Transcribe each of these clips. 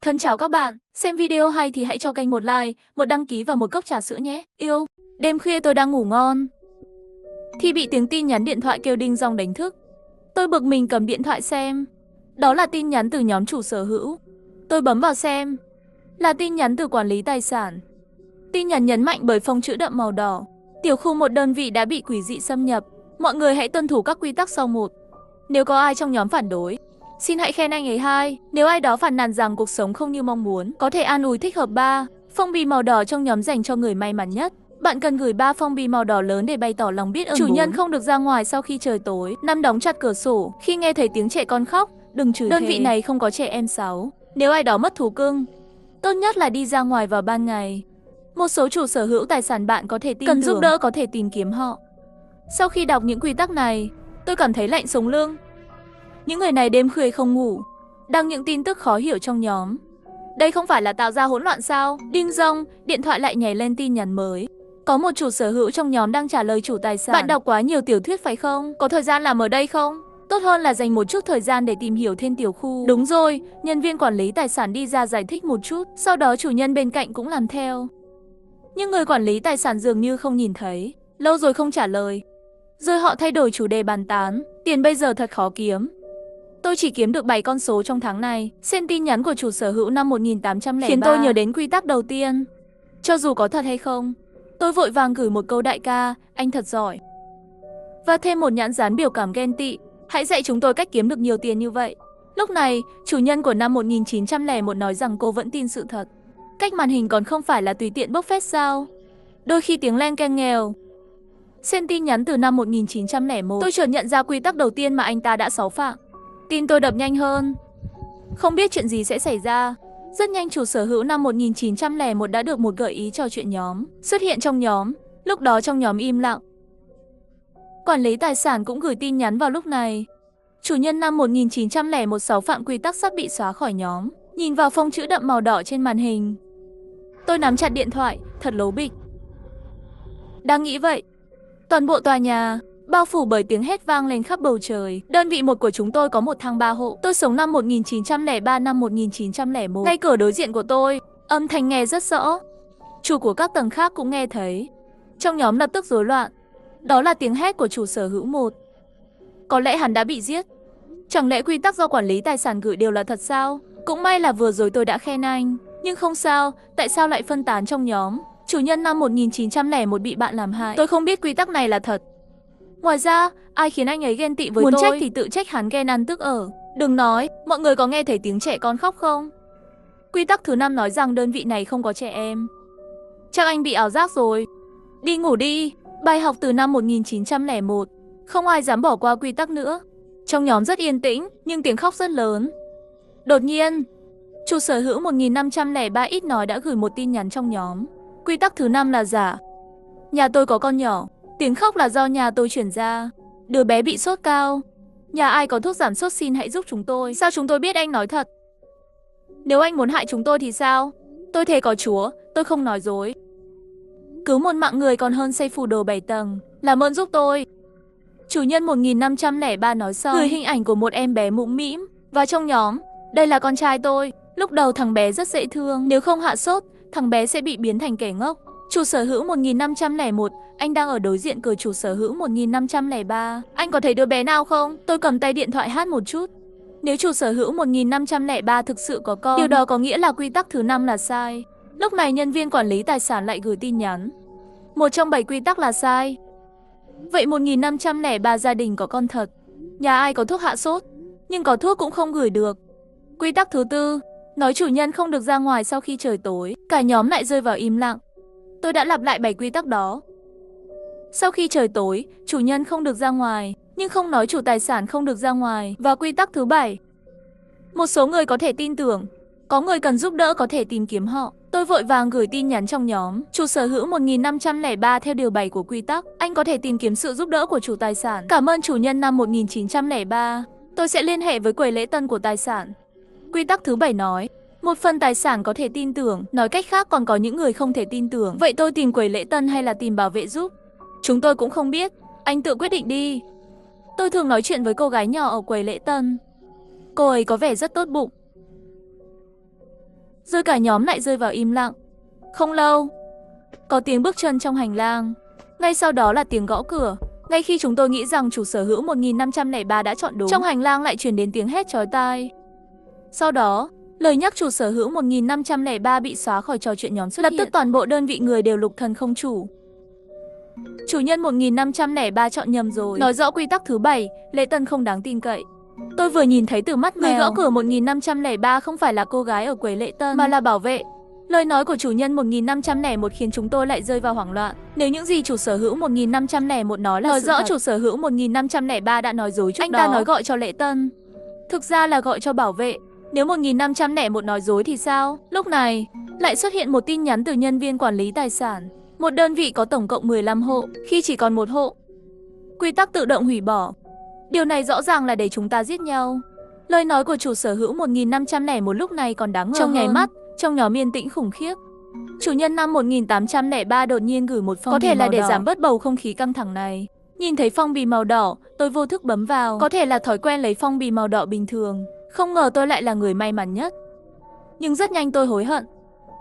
Thân chào các bạn, xem video hay thì hãy cho kênh một like, một đăng ký và một cốc trà sữa nhé. Yêu, đêm khuya tôi đang ngủ ngon thì bị tiếng tin nhắn điện thoại kêu đinh dong đánh thức. Tôi bực mình cầm điện thoại xem. Đó là tin nhắn từ nhóm chủ sở hữu. Tôi bấm vào xem. Là tin nhắn từ quản lý tài sản. Tin nhắn nhấn mạnh bởi phông chữ đậm màu đỏ. Tiểu khu một đơn vị đã bị quỷ dị xâm nhập. Mọi người hãy tuân thủ các quy tắc sau một. Nếu có ai trong nhóm phản đối, xin hãy khen anh ấy 2. Nếu ai đó phàn nàn rằng cuộc sống không như mong muốn, có thể an ủi thích hợp 3. Phong bì màu đỏ trong nhóm dành cho người may mắn nhất. Bạn cần gửi 3 phong bì màu đỏ lớn để bày tỏ lòng biết ơn. Chủ nhân không được ra ngoài sau khi trời tối. 5. Đóng chặt cửa sổ. Khi nghe thấy tiếng trẻ con khóc, đừng chửi. Đơn vị này không có trẻ em. 6. Nếu ai đó mất thú cưng, tốt nhất là đi ra ngoài vào ban ngày. Một số chủ sở hữu tài sản bạn có thể tin tưởng, cần giúp đỡ có thể tìm kiếm họ. Sau khi đọc những quy tắc này, tôi cảm thấy lạnh sống lưng. Những người này đêm khuya không ngủ, đăng những tin tức khó hiểu trong nhóm. Đây không phải là tạo ra hỗn loạn sao? Đinh dong, điện thoại lại nhảy lên tin nhắn mới. Có một chủ sở hữu trong nhóm đang trả lời chủ tài sản. Bạn đọc quá nhiều tiểu thuyết phải không? Có thời gian làm ở đây không? Tốt hơn là dành một chút thời gian để tìm hiểu thêm tiểu khu. Đúng rồi, nhân viên quản lý tài sản đi ra giải thích một chút, sau đó chủ nhân bên cạnh cũng làm theo. Nhưng người quản lý tài sản dường như không nhìn thấy, lâu rồi không trả lời. Rồi họ thay đổi chủ đề bàn tán, tiền bây giờ thật khó kiếm. Tôi chỉ kiếm được 7 con số trong tháng này. Xem tin nhắn của chủ sở hữu năm 1803 khiến tôi nhớ đến quy tắc đầu tiên. Cho dù có thật hay không, tôi vội vàng gửi một câu đại ca, anh thật giỏi. Và thêm một nhãn dán biểu cảm ghen tị, hãy dạy chúng tôi cách kiếm được nhiều tiền như vậy. Lúc này, chủ nhân của năm 1901 nói rằng cô vẫn tin sự thật. Cách màn hình còn không phải là tùy tiện bốc phét sao? Đôi khi tiếng len keng nghèo. Xem tin nhắn từ năm 1901, tôi chợt nhận ra quy tắc đầu tiên mà anh ta đã xáo phạm. Tim tôi đập nhanh hơn. Không biết chuyện gì sẽ xảy ra. Rất nhanh chủ sở hữu năm 1901 đã được một gợi ý trò chuyện nhóm xuất hiện trong nhóm. Lúc đó trong nhóm im lặng. Quản lý tài sản cũng gửi tin nhắn vào lúc này. Chủ nhân năm 1901 xáo phạm quy tắc sắp bị xóa khỏi nhóm. Nhìn vào phông chữ đậm màu đỏ trên màn hình, tôi nắm chặt điện thoại, thật lố bịch. Đang nghĩ vậy, toàn bộ tòa nhà bao phủ bởi tiếng hét vang lên khắp bầu trời. Đơn vị 1 của chúng tôi có một thang 3 hộ. Tôi sống năm 1903 năm 1901. Ngay cửa đối diện của tôi, âm thanh nghe rất rõ. Chủ của các tầng khác cũng nghe thấy. Trong nhóm lập tức rối loạn. Đó là tiếng hét của chủ sở hữu 1. Có lẽ hắn đã bị giết. Chẳng lẽ quy tắc do quản lý tài sản gửi đều là thật sao? Cũng may là vừa rồi tôi đã khen anh. Nhưng không sao, tại sao lại phân tán trong nhóm? Chủ nhân năm 1901 bị bạn làm hại. Tôi không biết quy tắc này là thật. Ngoài ra, ai khiến anh ấy ghen tị với tôi? Muốn trách thì tự trách hắn ghen ăn tức ở. Đừng nói, mọi người có nghe thấy tiếng trẻ con khóc không? Quy tắc thứ 5 nói rằng đơn vị này không có trẻ em. Chắc anh bị ảo giác rồi. Đi ngủ đi. Bài học từ năm 1901. Không ai dám bỏ qua quy tắc nữa. Trong nhóm rất yên tĩnh, nhưng tiếng khóc rất lớn. Đột nhiên, chủ sở hữu 1503 ít nói đã gửi một tin nhắn trong nhóm. Quy tắc thứ 5 là giả. Nhà tôi có con nhỏ. Tiếng khóc là do nhà tôi chuyển ra. Đứa bé bị sốt cao. Nhà ai có thuốc giảm sốt xin hãy giúp chúng tôi. Sao chúng tôi biết anh nói thật? Nếu anh muốn hại chúng tôi thì sao? Tôi thề có Chúa, tôi không nói dối. Cứu một mạng người còn hơn xây phủ đồ 7 tầng. Làm ơn giúp tôi. Chủ nhân 1503 nói xong, gửi hình ảnh của một em bé mũm mĩm. Và trong nhóm, đây là con trai tôi. Lúc đầu thằng bé rất dễ thương. Nếu không hạ sốt, thằng bé sẽ bị biến thành kẻ ngốc. Chủ sở hữu 1501, anh đang ở đối diện cửa chủ sở hữu 1503. Anh có thấy đứa bé nào không? Tôi cầm tay điện thoại hát một chút. Nếu chủ sở hữu 1503 thực sự có con, điều đó có nghĩa là quy tắc thứ 5 là sai. Lúc này nhân viên quản lý tài sản lại gửi tin nhắn. Một trong 7 quy tắc là sai. Vậy 1503 gia đình có con thật. Nhà ai có thuốc hạ sốt, nhưng có thuốc cũng không gửi được. Quy tắc thứ 4, nói chủ nhân không được ra ngoài sau khi trời tối. Cả nhóm lại rơi vào im lặng. Tôi đã lặp lại 7 quy tắc đó. Sau khi trời tối, chủ nhân không được ra ngoài, nhưng không nói chủ tài sản không được ra ngoài. Và quy tắc thứ 7, một số người có thể tin tưởng, có người cần giúp đỡ có thể tìm kiếm họ. Tôi vội vàng gửi tin nhắn trong nhóm. Chủ sở hữu 1503 theo điều 7 của quy tắc, anh có thể tìm kiếm sự giúp đỡ của chủ tài sản. Cảm ơn chủ nhân năm 1903. Tôi sẽ liên hệ với quầy lễ tân của tài sản. Quy tắc thứ 7 nói, một phần tài sản có thể tin tưởng, nói cách khác còn có những người không thể tin tưởng. Vậy tôi tìm quầy lễ tân hay là tìm bảo vệ giúp? Chúng tôi cũng không biết, anh tự quyết định đi. Tôi thường nói chuyện với cô gái nhỏ ở quầy lễ tân. Cô ấy có vẻ rất tốt bụng. Rồi cả nhóm lại rơi vào im lặng. Không lâu, có tiếng bước chân trong hành lang. Ngay sau đó là tiếng gõ cửa. Ngay khi chúng tôi nghĩ rằng chủ sở hữu 1503 đã chọn đúng, trong hành lang lại truyền đến tiếng hét chói tai. Sau đó, lời nhắc chủ sở hữu 1503 bị xóa khỏi trò chuyện nhóm xuất hiện. Lập tức toàn bộ đơn vị người đều lục thần không chủ. Chủ nhân 1503 chọn nhầm rồi. Nói rõ quy tắc thứ 7, lễ tân không đáng tin cậy. Tôi vừa nhìn thấy từ mắt người gõ cửa 1503 không phải là cô gái ở quầy lễ tân, mà là bảo vệ. Lời nói của chủ nhân 1501 khiến chúng tôi lại rơi vào hoảng loạn. Nếu những gì chủ sở hữu 1501 nói là rõ chủ sở hữu 1503 đã nói dối trước đó. Anh ta nói gọi cho lễ tân, thực ra là gọi cho bảo vệ. Nếu 1501 nói dối thì sao? Lúc này, lại xuất hiện một tin nhắn từ nhân viên quản lý tài sản. Một đơn vị có tổng cộng 15 hộ, khi chỉ còn một hộ, quy tắc tự động hủy bỏ. Điều này rõ ràng là để chúng ta giết nhau. Lời nói của chủ sở hữu 1501 lúc này còn đáng ngờ. Trong nháy mắt, trong nhóm yên tĩnh khủng khiếp. Chủ nhân năm 1803 đột nhiên gửi một phong bì màu đỏ. Có thể là để giảm bớt bầu không khí căng thẳng này. Nhìn thấy phong bì màu đỏ, tôi vô thức bấm vào. Có thể là thói quen lấy phong bì màu đỏ bình thường. Không ngờ tôi lại là người may mắn nhất. Nhưng rất nhanh tôi hối hận.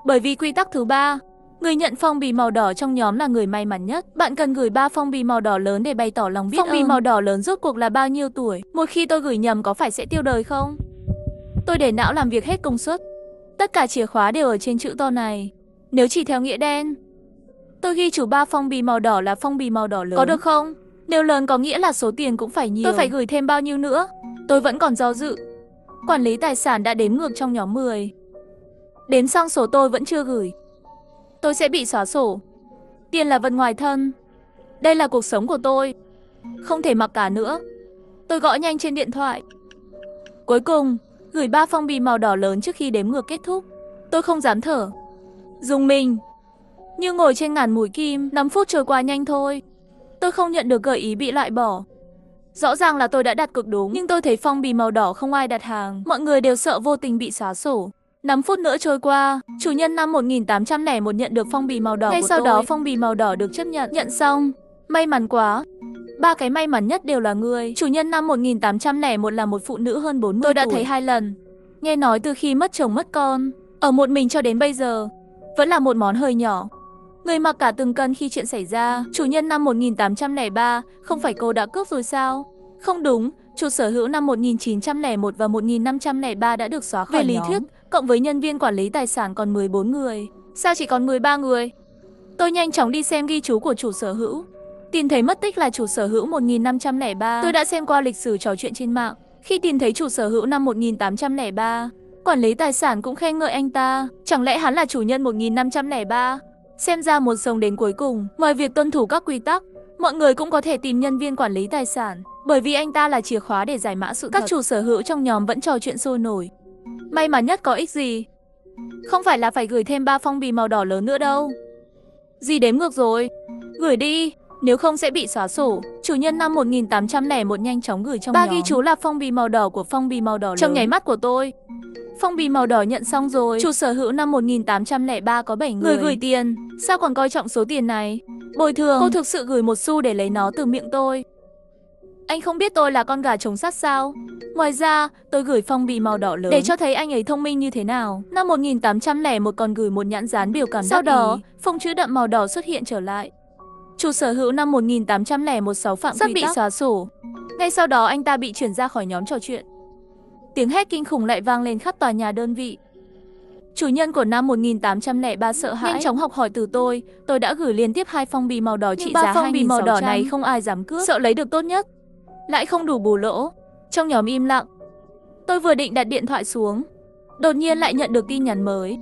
Bởi vì quy tắc thứ 3, người nhận phong bì màu đỏ trong nhóm là người may mắn nhất. Bạn cần gửi 3 phong bì màu đỏ lớn để bày tỏ lòng biết ơn. Phong bì màu đỏ lớn rốt cuộc là bao nhiêu tuổi? Một khi tôi gửi nhầm có phải sẽ tiêu đời không? Tôi để não làm việc hết công suất. Tất cả chìa khóa đều ở trên chữ to này. Nếu chỉ theo nghĩa đen, tôi ghi chủ 3 phong bì màu đỏ là phong bì màu đỏ lớn. Có được không? Nếu lớn có nghĩa là số tiền cũng phải nhiều. Tôi phải gửi thêm bao nhiêu nữa? Tôi vẫn còn do dự. Quản lý tài sản đã đếm ngược trong nhóm 10. Đếm xong số tôi vẫn chưa gửi. Tôi sẽ bị xóa sổ. Tiền là vật ngoài thân. Đây là cuộc sống của tôi. Không thể mặc cả nữa. Tôi gõ nhanh trên điện thoại. Cuối cùng, gửi 3 phong bì màu đỏ lớn trước khi đếm ngược kết thúc. Tôi không dám thở. Rùng mình. Như ngồi trên ngàn mũi kim, 5 phút trôi qua nhanh thôi. Tôi không nhận được gợi ý bị loại bỏ. Rõ ràng là tôi đã đặt cược đúng, nhưng tôi thấy phong bì màu đỏ không ai đặt hàng. Mọi người đều sợ vô tình bị xóa sổ. 5 phút nữa trôi qua, chủ nhân năm 1801 nhận được phong bì màu đỏ của tôi. Ngay sau đó phong bì màu đỏ được chấp nhận. Nhận xong, may mắn quá. 3 cái may mắn nhất đều là người. Chủ nhân năm 1801 là một phụ nữ hơn 40 tuổi. Tôi đã thấy 2 lần. Nghe nói từ khi mất chồng mất con, ở một mình cho đến bây giờ, vẫn là một món hơi nhỏ. Người mặc cả từng cân khi chuyện xảy ra. Chủ nhân năm 1803, không phải cô đã cướp rồi sao? Không đúng, chủ sở hữu năm 1901 và 1503 đã được xóa khỏi nhóm. Về lý thuyết, cộng với nhân viên quản lý tài sản còn 14 người. Sao chỉ còn 13 người? Tôi nhanh chóng đi xem ghi chú của chủ sở hữu. Tìm thấy mất tích là chủ sở hữu 1503. Tôi đã xem qua lịch sử trò chuyện trên mạng. Khi tìm thấy chủ sở hữu năm 1803, quản lý tài sản cũng khen ngợi anh ta. Chẳng lẽ hắn là chủ nhân 1503? Xem ra muốn sống đến cuối cùng, ngoài việc tuân thủ các quy tắc, mọi người cũng có thể tìm nhân viên quản lý tài sản. Bởi vì anh ta là chìa khóa để giải mã sự thật. Các chủ sở hữu trong nhóm vẫn trò chuyện sôi nổi. May mắn nhất có ích gì? Không phải là phải gửi thêm 3 phong bì màu đỏ lớn nữa đâu. Gì đếm ngược rồi? Gửi đi, nếu không sẽ bị xóa sổ. Chủ nhân năm 1801 nhanh chóng gửi trong nhóm. 3 ghi chú là phong bì màu đỏ của phong bì màu đỏ lớn. Trong nháy mắt của tôi, phong bì màu đỏ nhận xong rồi. Chủ sở hữu năm 1803 có 7 người gửi tiền. Sao còn coi trọng số tiền này? Bồi thường. Cô thực sự gửi 1 xu để lấy nó từ miệng tôi. Anh không biết tôi là con gà trống sắt sao? Ngoài ra, tôi gửi phong bì màu đỏ lớn để cho thấy anh ấy thông minh như thế nào. Năm 1801 còn gửi một nhãn dán biểu cảm đắc ý. Sau đó, phông chữ đậm màu đỏ xuất hiện trở lại. Chủ sở hữu năm 1816 phạm sắp bị xóa sổ. Ngay sau đó anh ta bị chuyển ra khỏi nhóm trò chuyện. Tiếng hét kinh khủng lại vang lên khắp tòa nhà đơn vị. Chủ nhân của năm 1803 sợ hãi, nhanh chóng học hỏi từ tôi đã gửi liên tiếp 2 phong bì màu đỏ trị giá 2.600. Phong bì màu đỏ này không ai dám cướp, sợ lấy được tốt nhất, lại không đủ bù lỗ. Trong nhóm im lặng. Tôi vừa định đặt điện thoại xuống, đột nhiên lại nhận được tin nhắn mới.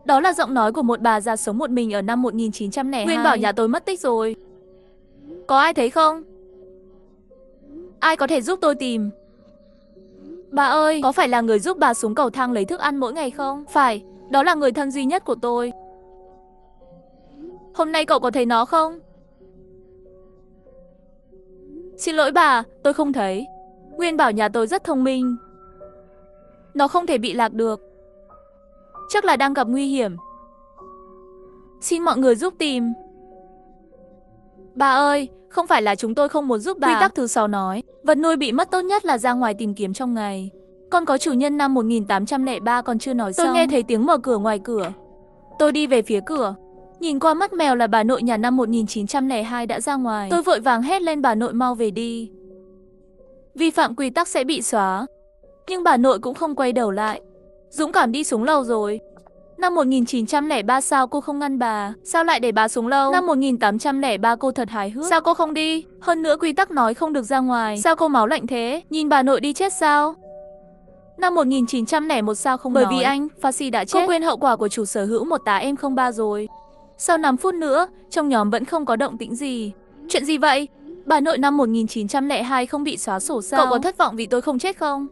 Đó là giọng nói của một bà già sống một mình ở năm 1902. Nguyên bảo nhà tôi mất tích rồi. Có ai thấy không? Ai có thể giúp tôi tìm? Bà ơi, có phải là người giúp bà xuống cầu thang lấy thức ăn mỗi ngày không? Phải, đó là người thân duy nhất của tôi. Hôm nay cậu có thấy nó không? Xin lỗi bà, tôi không thấy. Nguyên bảo nhà tôi rất thông minh. Nó không thể bị lạc được. Chắc là đang gặp nguy hiểm. Xin mọi người giúp tìm. Bà ơi, không phải là chúng tôi không muốn giúp bà. Quy tắc thứ 6 nói, vật nuôi bị mất tốt nhất là ra ngoài tìm kiếm trong ngày. Con có chủ nhân năm 1803 còn chưa nói xong. Tôi nghe thấy tiếng mở cửa ngoài cửa. Tôi đi về phía cửa. Nhìn qua mắt mèo là bà nội nhà năm 1902 đã ra ngoài. Tôi vội vàng hét lên bà nội mau về đi. Vi phạm quy tắc sẽ bị xóa. Nhưng bà nội cũng không quay đầu lại. Dũng cảm đi xuống lầu rồi. Năm 1903 sao cô không ngăn bà? Sao lại để bà xuống lâu? Năm 1803 cô thật hài hước. Sao cô không đi? Hơn nữa quy tắc nói không được ra ngoài. Sao cô máu lạnh thế? Nhìn bà nội đi chết sao? Năm 1901 sao không nói? Bởi vì anh, Fassi đã chết. Cô quên hậu quả của chủ sở hữu một tá M03 rồi. Sau 5 phút nữa, trong nhóm vẫn không có động tĩnh gì. Chuyện gì vậy? Bà nội năm 1902 không bị xóa sổ sao? Cậu có thất vọng vì tôi không chết không?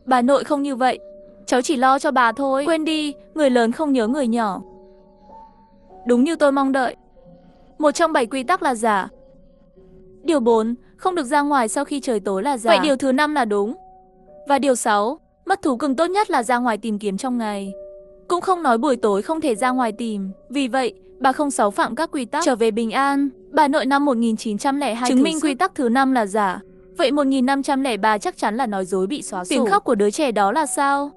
Bà nội không như vậy. Cháu chỉ lo cho bà thôi. Quên đi, người lớn không nhớ người nhỏ. Đúng như tôi mong đợi. Một trong 7 quy tắc là giả. Điều 4, không được ra ngoài sau khi trời tối là giả. Vậy điều thứ 5 là đúng. Và điều 6, mất thú cưng tốt nhất là ra ngoài tìm kiếm trong ngày. Cũng không nói buổi tối không thể ra ngoài tìm. Vì vậy, bà không xáo phạm các quy tắc. Trở về bình an. Bà nội năm 1902 chứng minh quy tắc thứ 5 là giả. Vậy 1503 chắc chắn là nói dối bị xóa sổ. Tiếng khóc của đứa trẻ đó là sao?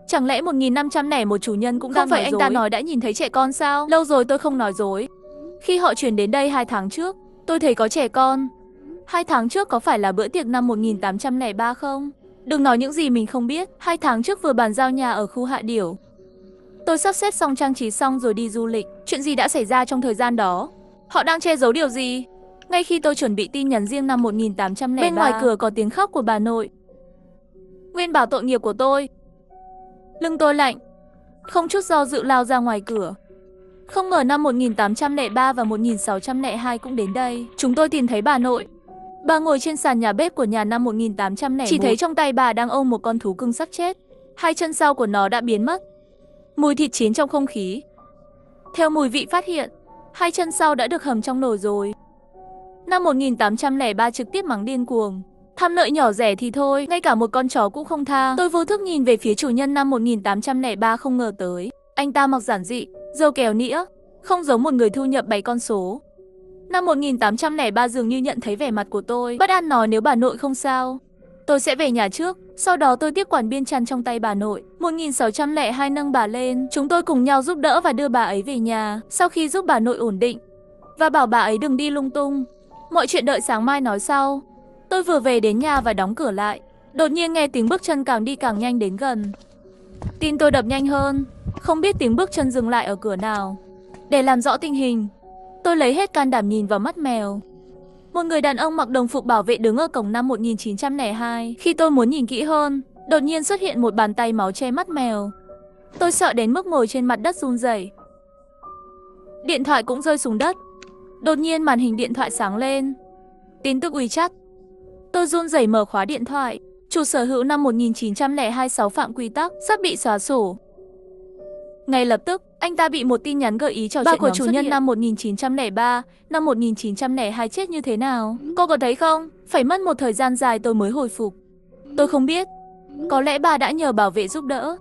Chẳng lẽ 1501 chủ nhân cũng đang nói dối? Không phải anh ta nói đã nhìn thấy trẻ con sao? Lâu rồi tôi không nói dối. Khi họ chuyển đến đây 2 tháng trước, tôi thấy có trẻ con. 2 tháng trước có phải là bữa tiệc năm 1803 không? Đừng nói những gì mình không biết. 2 tháng trước vừa bàn giao nhà ở khu Hạ Điểu. Tôi sắp xếp xong trang trí xong rồi đi du lịch. Chuyện gì đã xảy ra trong thời gian đó? Họ đang che giấu điều gì? Ngay khi tôi chuẩn bị tin nhắn riêng năm 1803, bên ngoài cửa có tiếng khóc của bà nội. Nguyên bảo tội nghiệp của tôi. Lưng tôi lạnh. Không chút do dự lao ra ngoài cửa. Không ngờ năm 1803 và 1602 cũng đến đây. Chúng tôi tìm thấy bà nội. Bà ngồi trên sàn nhà bếp của nhà năm 1801. Chỉ thấy trong tay bà đang ôm một con thú cưng xác chết. 2 chân sau của nó đã biến mất. Mùi thịt chín trong không khí. Theo mùi vị phát hiện, 2 chân sau đã được hầm trong nồi rồi. Năm 1803 trực tiếp mắng điên cuồng. Tham lợi nhỏ rẻ thì thôi, ngay cả một con chó cũng không tha. Tôi vô thức nhìn về phía chủ nhân năm 1803 không ngờ tới. Anh ta mặc giản dị, râu kèo nĩa, không giống một người thu nhập 7 con số. Năm 1803 dường như nhận thấy vẻ mặt của tôi. Bất an nói nếu bà nội không sao, tôi sẽ về nhà trước. Sau đó tôi tiếp quản biên chăn trong tay bà nội. 1602 nâng bà lên. Chúng tôi cùng nhau giúp đỡ và đưa bà ấy về nhà. Sau khi giúp bà nội ổn định và bảo bà ấy đừng đi lung tung, mọi chuyện đợi sáng mai nói sau. Tôi vừa về đến nhà và đóng cửa lại. Đột nhiên nghe tiếng bước chân càng đi càng nhanh đến gần. Tim tôi đập nhanh hơn. Không biết tiếng bước chân dừng lại ở cửa nào. Để làm rõ tình hình, tôi lấy hết can đảm nhìn vào mắt mèo. Một người đàn ông mặc đồng phục bảo vệ đứng ở cổng năm 1902. Khi tôi muốn nhìn kỹ hơn, đột nhiên xuất hiện một bàn tay máu che mắt mèo. Tôi sợ đến mức ngồi trên mặt đất run rẩy. Điện thoại cũng rơi xuống đất. Đột nhiên màn hình điện thoại sáng lên. Tin tức WeChat. Tôi run rẩy mở khóa điện thoại. Chủ sở hữu năm 1926 phạm quy tắc, sắp bị xóa sổ. Ngay lập tức, anh ta bị một tin nhắn gợi ý trò chuyện của chủ nhân năm 1903, năm 1902 chết như thế nào. Cô có thấy không? Phải mất một thời gian dài tôi mới hồi phục. Tôi không biết. Có lẽ bà đã nhờ bảo vệ giúp đỡ.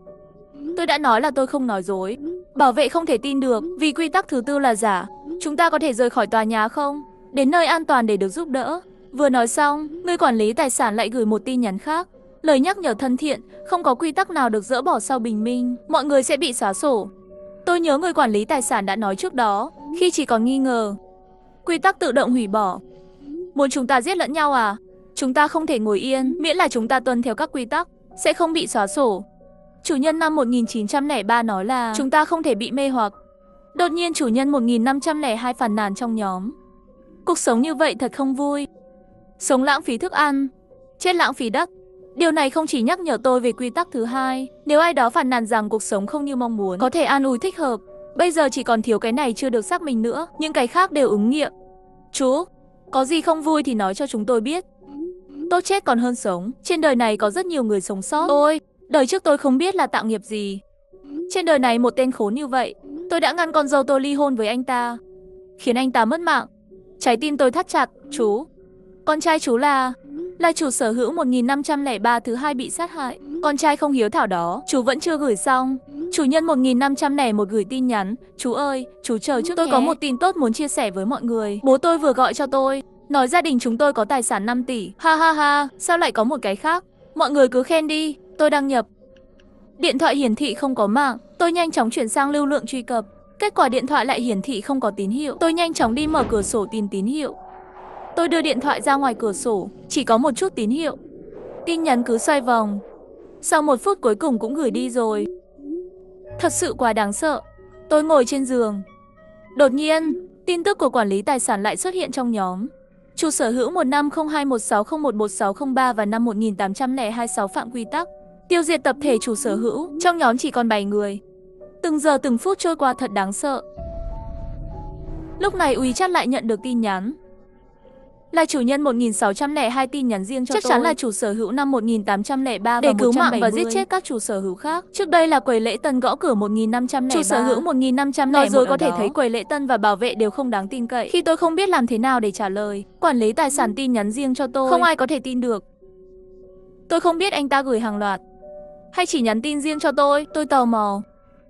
Tôi đã nói là tôi không nói dối. Bảo vệ không thể tin được vì quy tắc thứ 4 là giả. Chúng ta có thể rời khỏi tòa nhà không? Đến nơi an toàn để được giúp đỡ. Vừa nói xong, người quản lý tài sản lại gửi một tin nhắn khác. Lời nhắc nhở thân thiện, không có quy tắc nào được dỡ bỏ sau bình minh. Mọi người sẽ bị xóa sổ. Tôi nhớ người quản lý tài sản đã nói trước đó, khi chỉ còn nghi ngờ. Quy tắc tự động hủy bỏ. Muốn chúng ta giết lẫn nhau à? Chúng ta không thể ngồi yên, miễn là chúng ta tuân theo các quy tắc, sẽ không bị xóa sổ. Chủ nhân năm 1903 nói là chúng ta không thể bị mê hoặc. Đột nhiên chủ nhân 1502 phàn nàn trong nhóm. Cuộc sống như vậy thật không vui. Sống lãng phí thức ăn, chết lãng phí đất. Điều này không chỉ nhắc nhở tôi về quy tắc thứ 2. Nếu ai đó phàn nàn rằng cuộc sống không như mong muốn, có thể an ủi thích hợp. Bây giờ chỉ còn thiếu cái này chưa được xác minh nữa, những cái khác đều ứng nghiệm. Chú, có gì không vui thì nói cho chúng tôi biết. Tốt chết còn hơn sống. Trên đời này có rất nhiều người sống sót. Đời trước tôi không biết là tạo nghiệp gì. Trên đời này một tên khốn như vậy. Tôi đã ngăn con dâu tôi ly hôn với anh ta, khiến anh ta mất mạng. Trái tim tôi thắt chặt. Chú, con trai chú là chủ sở hữu 1503 thứ 2 bị sát hại. Con trai không hiếu thảo đó, chú vẫn chưa gửi xong. Chủ nhân 1501 gửi tin nhắn. Chú ơi, chú chờ trước. Tôi có một tin tốt muốn chia sẻ với mọi người. Bố tôi vừa gọi cho tôi, nói gia đình chúng tôi có tài sản 5 tỷ. Ha ha ha, sao lại có một cái khác? Mọi người cứ khen đi, tôi đăng nhập. Điện thoại hiển thị không có mạng, tôi nhanh chóng chuyển sang lưu lượng truy cập. Kết quả điện thoại lại hiển thị không có tín hiệu. Tôi nhanh chóng đi mở cửa sổ tìm tín hiệu. Tôi đưa điện thoại ra ngoài cửa sổ, chỉ có một chút tín hiệu. Tin nhắn cứ xoay vòng. Sau 1 phút cuối cùng cũng gửi đi rồi. Thật sự quá đáng sợ. Tôi ngồi trên giường. Đột nhiên, tin tức của quản lý tài sản lại xuất hiện trong nhóm. Chủ sở hữu 1502160111603 và năm 1826 phạm quy tắc. Tiêu diệt tập thể chủ sở hữu, trong nhóm chỉ còn 7 người. Từng giờ từng phút trôi qua thật đáng sợ. Lúc này WeChat lại nhận được tin nhắn. Là chủ nhân 1602 tin nhắn riêng cho tôi. Chắc chắn là chủ sở hữu năm 1803 để cứu mạng và giết chết các chủ sở hữu khác. Trước đây là Quầy Lễ Tân gõ cửa 1503. Chủ sở hữu 1501 nói dối có thể thấy Quầy Lễ Tân và bảo vệ đều không đáng tin cậy. Khi tôi không biết làm thế nào để trả lời, quản lý tài sản tin nhắn riêng cho tôi. Không ai có thể tin được. Tôi không biết anh ta gửi hàng loạt hay chỉ nhắn tin riêng cho tôi tò mò.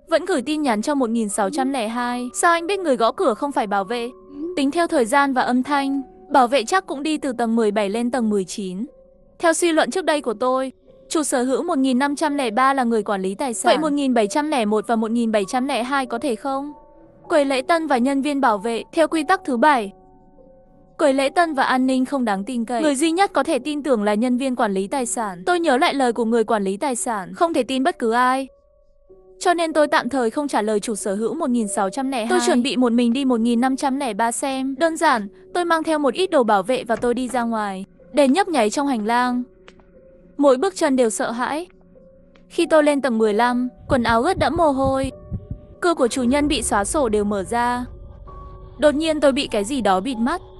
Vẫn gửi tin nhắn cho 1602. Sao anh biết người gõ cửa không phải bảo vệ? Tính theo thời gian và âm thanh, bảo vệ chắc cũng đi từ tầng 17 lên tầng 19. Theo suy luận trước đây của tôi, chủ sở hữu 1503 là người quản lý tài sản. Vậy 1701 và 1702 có thể không? Quầy lễ tân và nhân viên bảo vệ theo quy tắc thứ 7. Quầy lễ tân và an ninh không đáng tin cậy. Người duy nhất có thể tin tưởng là nhân viên quản lý tài sản. Tôi nhớ lại lời của người quản lý tài sản, không thể tin bất cứ ai. Cho nên tôi tạm thời không trả lời chủ sở hữu 1602. Tôi chuẩn bị một mình đi 1503 xem. Đơn giản, tôi mang theo một ít đồ bảo vệ và tôi đi ra ngoài. Đèn nhấp nháy trong hành lang. Mỗi bước chân đều sợ hãi. Khi tôi lên tầng 15, quần áo ướt đẫm mồ hôi. Cửa của chủ nhân bị xóa sổ đều mở ra. Đột nhiên tôi bị cái gì đó bịt mắt.